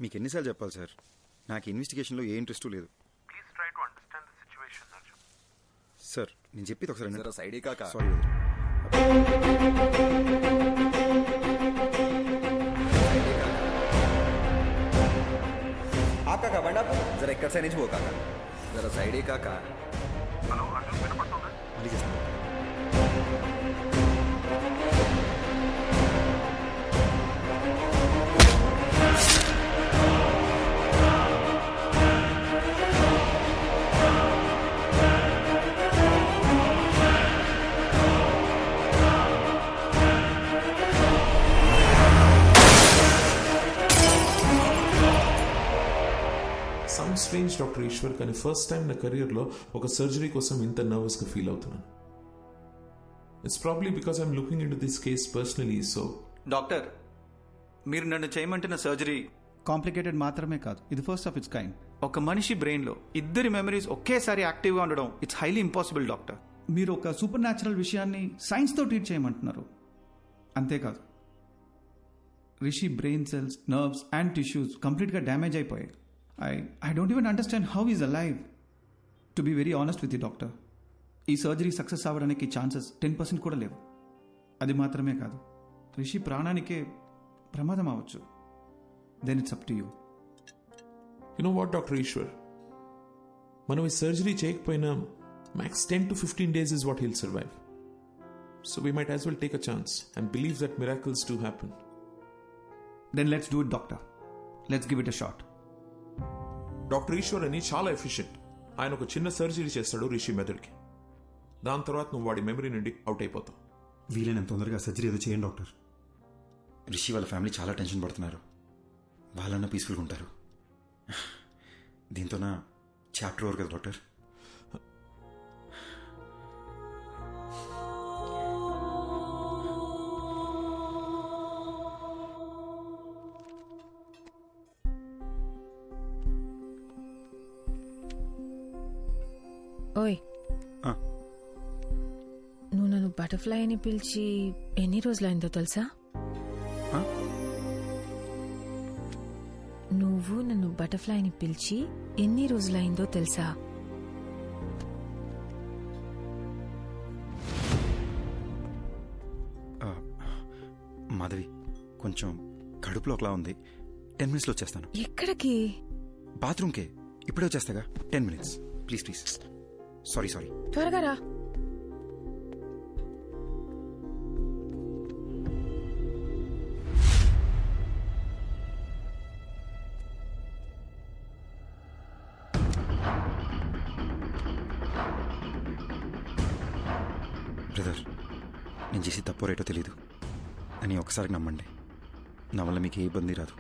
మీకు ఎన్నిసార్లు చెప్పాలి సార్, నాకు ఇన్వెస్టిగేషన్లో ఏ ఇంట్రెస్ట్ లేదు. Please try to understand the situation Arjun. Sir నేను చెప్పేది ఒకసారి జరా సైడ్ కాక. సారీ. కాకా బండా జరా ఎక్కడ సైడ్ నుంచి పో కాక. జరా సైడే కాక. హలో అర్జున్, వినపడుతుందా? మళ్ళీ చేస్తాను. సమ్ స్ట్రేంజ్ డాక్టర్ ఈశ్వర్, కానీ ఫస్ట్ టైం నా కెరియర్లో ఒక సర్జరీ కోసం ఇంత నర్వస్గా ఫీల్ అవుతున్నాను. It's probably because I'm looking in to this case personally. So doctor, మీరు నన్ను చేయమంటున్న సర్జరీ కాంప్లికేటెడ్ మాత్రమే కాదు, ఇది ఫస్ట్ ఆఫ్ ఇట్స్ కైండ్. ఒక మనిషి బ్రెయిన్లో ఇద్దరి మెమరీస్ ఒకేసారి యాక్టివ్గా ఉండడం ఇట్స్ హైలీ ఇంపాసిబుల్ డాక్టర్. మీరు ఒక సూపర్ న్యాచురల్ విషయాన్ని సైన్స్తో ట్రీట్ చేయమంటున్నారు. అంతేకాదు, Rishi brain cells, nerves and tissues కంప్లీట్గా డ్యామేజ్ అయిపోయాయి. I don't even understand how is alive. To be very honest with you doctor, ఈ సర్జరీ సక్సెస్ అవ్వడానికి ఛాన్సెస్ 10% కూడా లేవు. అది మాత్రమే కాదు, రిషి ప్రాణానికే ప్రమాదం అవ్వచ్చు. Then it's up to you. You know what doctor Eshwar, మనం ఈ సర్జరీ చేయకపోయినా max 10 to 15 days is what he'll survive. So we might as well take a chance and believe that miracles do happen. Then let's do it, doctor. Let's give it a shot. Doctor Eshwar అని చాలా efficient. ఆయన ఒక చిన్న surgery చేస్తాడు రిషి మెదడుకి. దాని తర్వాత నువ్వు వాడి మెమరీ నుండి అవుట్ అయిపోతావు. వీలైనంత తొందరగా సర్జరీ ఏదో చేయండి డాక్టర్. రిషి వాళ్ళ ఫ్యామిలీ చాలా టెన్షన్ పడుతున్నారు. వాళ్ళన్నా పీస్ఫుల్గా ఉంటారు. దీంతో నా చాప్టర్ ఓవర్ కదా డాక్టర్. ఓయ్, నువ్వు నన్ను బటర్ఫ్లై అని పిలిచి ఎన్ని రోజులైందో తెలుసా? నువ్వు నన్ను బటర్ఫ్లై అని పిలిచి ఎన్ని రోజులైందో తెలుసా? మాధవి, కొంచెం కడుపులో ఒకలా ఉంది. 10 minutesలో వచ్చేస్తాను. ఎక్కడికి? బాత్రూమ్కే. ఇప్పుడే వచ్చేస్తాగా. 10 minutes ప్లీజ్ ప్లీజ్. సారీ. త్వరగా రా. బ్రదర్, నేను చేసి తప్పో రేటో తెలీదు అని ఒకసారి నమ్మండి. నా వల్ల మీకు ఏ ఇబ్బంది రాదు.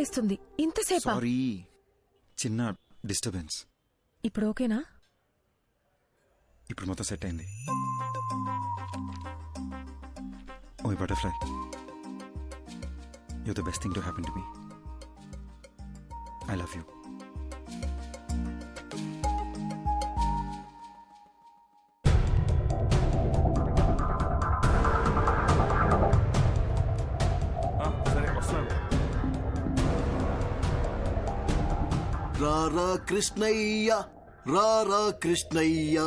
ఆకలేస్తుంది. ఇంతసేపా? సారీ, చిన్న డిస్టర్బెన్స్. ఇప్పుడు ఓకేనా? ఇప్పుడు మొత్తం సెట్ అయింది. ఓ butterfly, you're the best thing to happen to me. I love you. సరే వస్తున్నాను. రారా కృష్ణయ్య, రారా కృష్ణయ్య.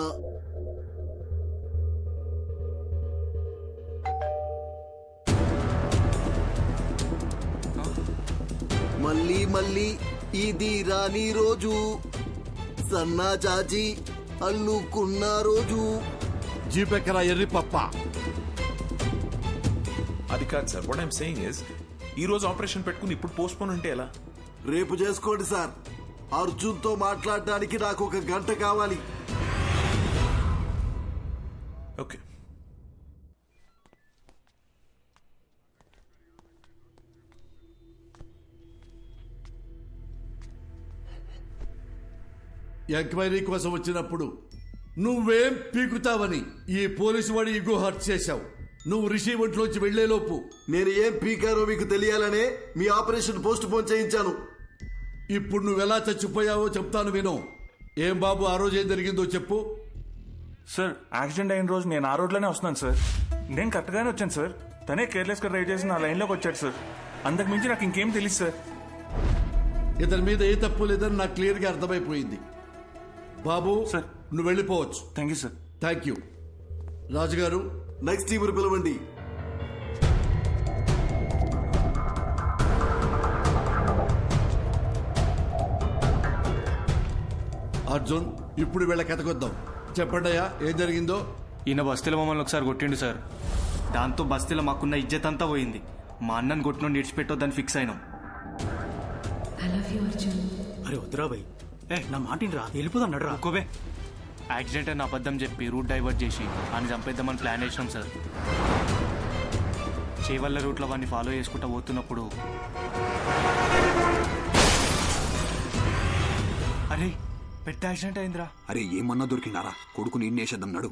మళ్ళీ మళ్ళీ ఇది రాని రోజు, సన్నా చాచి అల్లుకున్న రోజు. జీపెక్కరా ఎర్రి పప్ప. అది కాదు sir, what I'm saying is ఈ రోజు ఆపరేషన్ పెట్టుకుని ఇప్పుడు పోస్ట్ పోన్ అంటే ఎలా? రేపు చేసుకోండి సార్. అర్జున్తో మాట్లాడడానికి నాకు 1 గంట కావాలి. ఓకే. ఎంక్వైరీ కోసం వచ్చినప్పుడు నువ్వేం పీకుతావని ఈ పోలీసు వాడి ఇగో హర్ట్ చేశావు. నువ్వు రిషి ఒంట్లోంచి వెళ్లేలోపు నేను ఏం పీకారో మీకు తెలియాలనే మీ ఆపరేషన్ పోస్ట్ పోన్ చేయించాను. ఇప్పుడు నువ్వెలా చచ్చిపోయావో చెప్తాను విను. ఏం బాబు, ఆ రోజు ఏం జరిగిందో చెప్పు. సార్ యాక్సిడెంట్ అయిన రోజు నేను ఆ రోడ్లోనే వస్తున్నాను సార్. నేను కరెక్ట్గానే వచ్చాను సార్. తనే కేర్లెస్గా డ్రైవ్ చేసి నా లైన్లోకి వచ్చాడు సార్. అంతకు మించి నాకు ఇంకేం తెలియదు సార్. ఇతని మీద ఏ తప్పు లేదని నాకు క్లియర్గా అర్థమైపోయింది. బాబు సార్. నువ్వు వెళ్ళిపోవచ్చు. Thank you sir. Thank you. రాజుగారు, నెక్స్ట్ టీమును పిలవండి. అర్జున్, ఇప్పుడు వీళ్ళ కథకొద్దాం. చెప్పండియా ఏం జరిగిందో. ఈయన బస్తీలో మమ్మల్ని ఒకసారి కొట్టిండు సార్. దాంతో బస్తీలో మాకున్న ఇజ్జత్ అంతా పోయింది. మా అన్నని కొట్టిన ఇడిచిపెట్టొద్దని ఫిక్స్ అయినాం. I love you Arjun. అరే వద్దురా భయ్, నా మాటిని రా, వెళ్ళిపోదన్నాడు రా. ఒక్కోవే యాక్సిడెంట్ అని అబద్ధం చెప్పి రూట్ డైవర్ట్ చేసి ఆయన చంపేద్దామని ప్లాన్ చేసినాం సార్. చేవల్ల రూట్లో వాడిని ఫాలో చేసుకుంటూ పోతున్నప్పుడు అరే పెద్ద యాక్సిడెంట్ అయిందిరా. అరే ఏమన్నా దొరికినారా? కొడుకు నేను వేసేద్దాం నడు.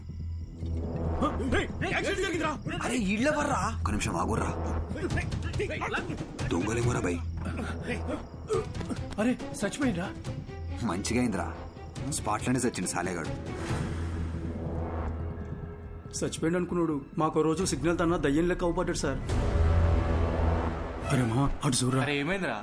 అరే ఇళ్ళ వర్రా, ఒక నిమిషం ఆగుర్రా. దొంగలేమోరా భయ్. అరే చచ్చిపోయిందా? మంచిగా అయిందిరా, స్పాట్లోనే చచ్చింది సాలేగాడు. చచ్చిపోయింది అనుకున్నాడు. మాకు రోజు సిగ్నల్ తన దయ్యం లెక్క అవుపడ్డాడు సార్. అరే మా అటు చూడరా. అరే ఏమైందిరా?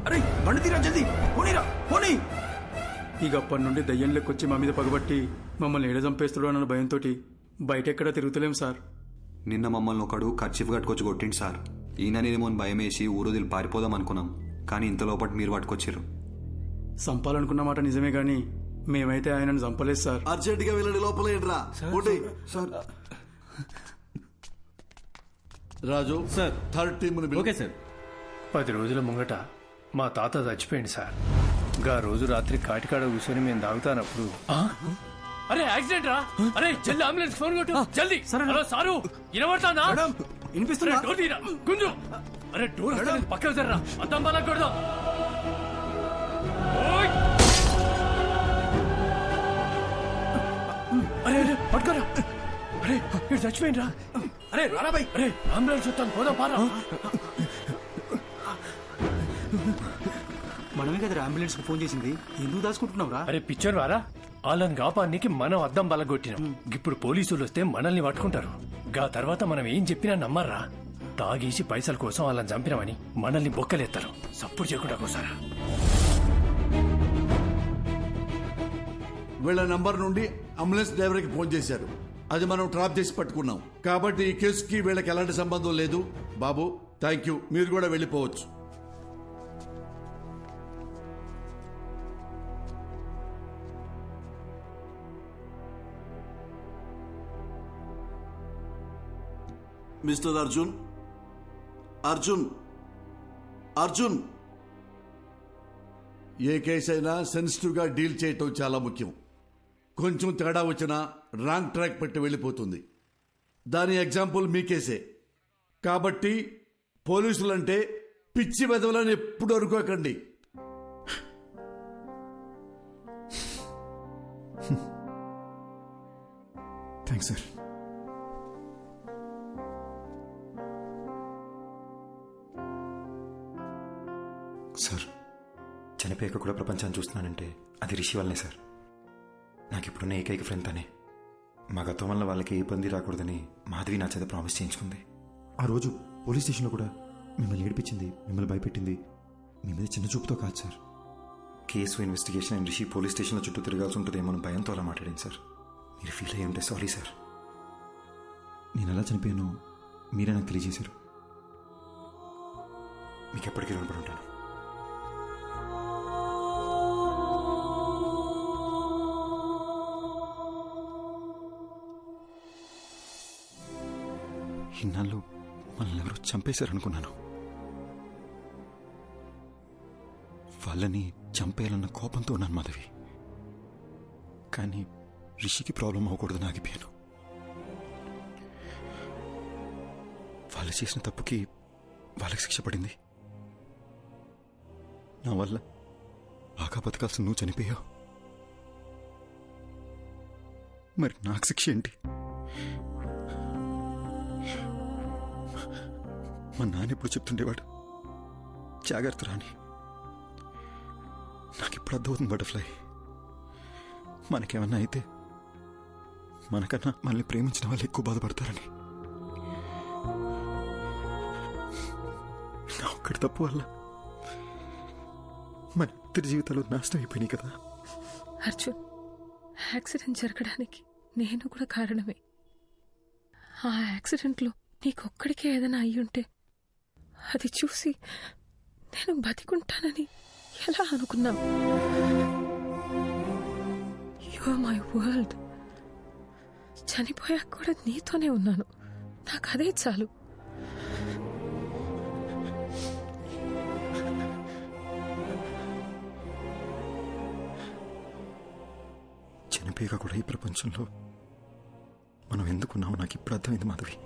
అరే బండి తీరా, జల్దీ పోనీరా, పోనీ. ఇక అప్పటి నుండి దయ్యం లెక్కొచ్చి మా మీద పగబట్టి మమ్మల్ని ఏడ చంపేస్తాడు అన్న భయంతో బయట ఎక్కడ తిరుగుతలేం సార్. నిన్న మమ్మల్ని ఒకడు కర్చీఫ్ కట్టుకొచ్చి కొట్టిండు సార్. ఈయననేమో భయం వేసి ఊరోదిలు పారిపోదాం అనుకున్నాం, కానీ ఇంత లోపల మీరు పట్టుకొచ్చారు. చంపాలనుకున్న మాట నిజమే గాని మేమైతే ఆయనను చంపలేదు సార్. అర్జెంట్ గా వెళ్ళండి, లోపలేంట్రా. Sir Raju sir, third team. Okay sir. 10 రోజుల ముంగట మా తాత చచ్చిపోయింది సార్. గా రోజు రాత్రి కాటికాడ కూర్చొని మేము తాగుతానప్పుడు అరే యాక్సిడెంట్ రా. అరే జల్ది అంబులెన్స్ ఫోన్ కొట్టు జల్ది. హలో సారు, వినబడతానా? వినిపిస్తున్నా. డోర్ తీరా గుంజు. అరే డోర్ పక్కన జర్రా, అద్దం బాగా కొడదాం. అరే అరే పట్టుకోరా. అరే ఇక్కడ చచ్చిపోయింది రా. అరే రారా బై. అరే అంబులెన్స్ వస్తాను, పోదాం పారా. మనమే కదా అంబులెన్స్ కు ఫోన్ చేసింది, ఎందుకు దాచుకుంటున్నావు రా? అరే పిచ్చర్ వారా, వాళ్ళని కాపానికి మనం అద్దం బలగొట్టినాం. ఇప్పుడు పోలీసులు వస్తే మనల్ని పట్టుకుంటారు. గా తర్వాత మనం ఏం చెప్పినా నమ్మర్రా. తాగేసి పైసల కోసం వాళ్ళని చంపినామని మనల్ని బొక్కలేస్తారు. సప్పుడు చేయకుండా కోసారా. వీళ్ళ నంబర్ నుండి అంబులెన్స్ డ్రైవర్కి ఫోన్ చేశారు. అది మనం ట్రాప్ చేసి పట్టుకున్నాం. కాబట్టి ఈ కేసుకి వీళ్ళకి ఎలాంటి సంబంధం లేదు. బాబు థ్యాంక్ యూ, మీరు కూడా వెళ్ళిపోవచ్చు. మిస్టర్ అర్జున్, అర్జున్, అర్జున్. ఏ కేసు అయినా సెన్సిటివ్ గా డీల్ చేయటం చాలా ముఖ్యం. కొంచెం తేడా వచ్చినా రాంగ్ ట్రాక్ పెట్టి వెళ్ళిపోతుంది. దాని ఎగ్జాంపుల్ మీ కేసే. కాబట్టి పోలీసులంటే పిచ్చి వెదవలని ఎప్పుడు అనుకోకండి. Thanks sir. సార్, చనిపోయాక కూడా ప్రపంచాన్ని చూస్తున్నానంటే అది రిషి వల్లనే సార్. నాకు ఇప్పుడున్న ఏకైక ఫ్రెండ్ తనే. మా గతం వల్ల వాళ్ళకి ఏ ఇబ్బంది రాకూడదని మాధవి నా చేత ప్రామిస్ చేయించుకుంది. ఆ రోజు పోలీస్ స్టేషన్లో కూడా మిమ్మల్ని ఏడిపించింది, మిమ్మల్ని భయపెట్టింది మీ మీద చిన్న చూపుతో కాదు sir. Case investigation and Rishi police స్టేషన్లో చుట్టూ తిరగాల్సి ఉంటుందేమో అని భయంతో అలా మాట్లాడింది సార్. మీరు ఫీల్ అయ్యి ఉంటే సారీ సార్. నేను ఎలా చనిపోయానో మీరే నాకు తెలియజేశారు. మీకు ఎప్పటికీ రుణపడి ఉంటాను. ఇన్నాళ్ళు మనల్ని ఎవరో చంపేశారనుకున్నాను. వాళ్ళని చంపేయాలన్న కోపంతో ఉన్నాను మాధవి. కానీ రిషికి ప్రాబ్లం అవ్వకూడదని ఆగిపోయాను. వాళ్ళు చేసిన తప్పుకి వాళ్ళకి శిక్ష పడింది. నా వల్ల బాగా బతకాల్సిన నువ్వు చనిపోయావు. మరి నాకు శిక్ష ఏంటి? మా నాన్న ఎప్పుడు చెప్తుండేవాడు, జాగ్రత్త రాని. నాకు ఇప్పుడు అర్థమవుతుంది బటర్ఫ్లై. మనకేమన్నా అయితే మనకన్నా మనల్ని ప్రేమించిన వాళ్ళు ఎక్కువ బాధపడతారని. నా ఒక్కడి తప్పు వల్ల మన ఇద్దరి జీవితాలు నాశనం అయిపోయినాయి కదా. అర్జున్, యాక్సిడెంట్ జరగడానికి నేను కూడా కారణమే. ఆ యాక్సిడెంట్లో నీకొక్కడికే ఏదైనా అయ్యుంటే అది చూసి నేను బతికుంటానని ఎలా అనుకున్నావు? You are my world. చనిపోయాక కూడా నీతోనే ఉన్నాను. నాకు అదే చాలు. చనిపోయాక కూడా ఈ ప్రపంచంలో మనం ఎందుకున్నామో నాకు ఇప్పుడు అర్థమైంది మాధవి.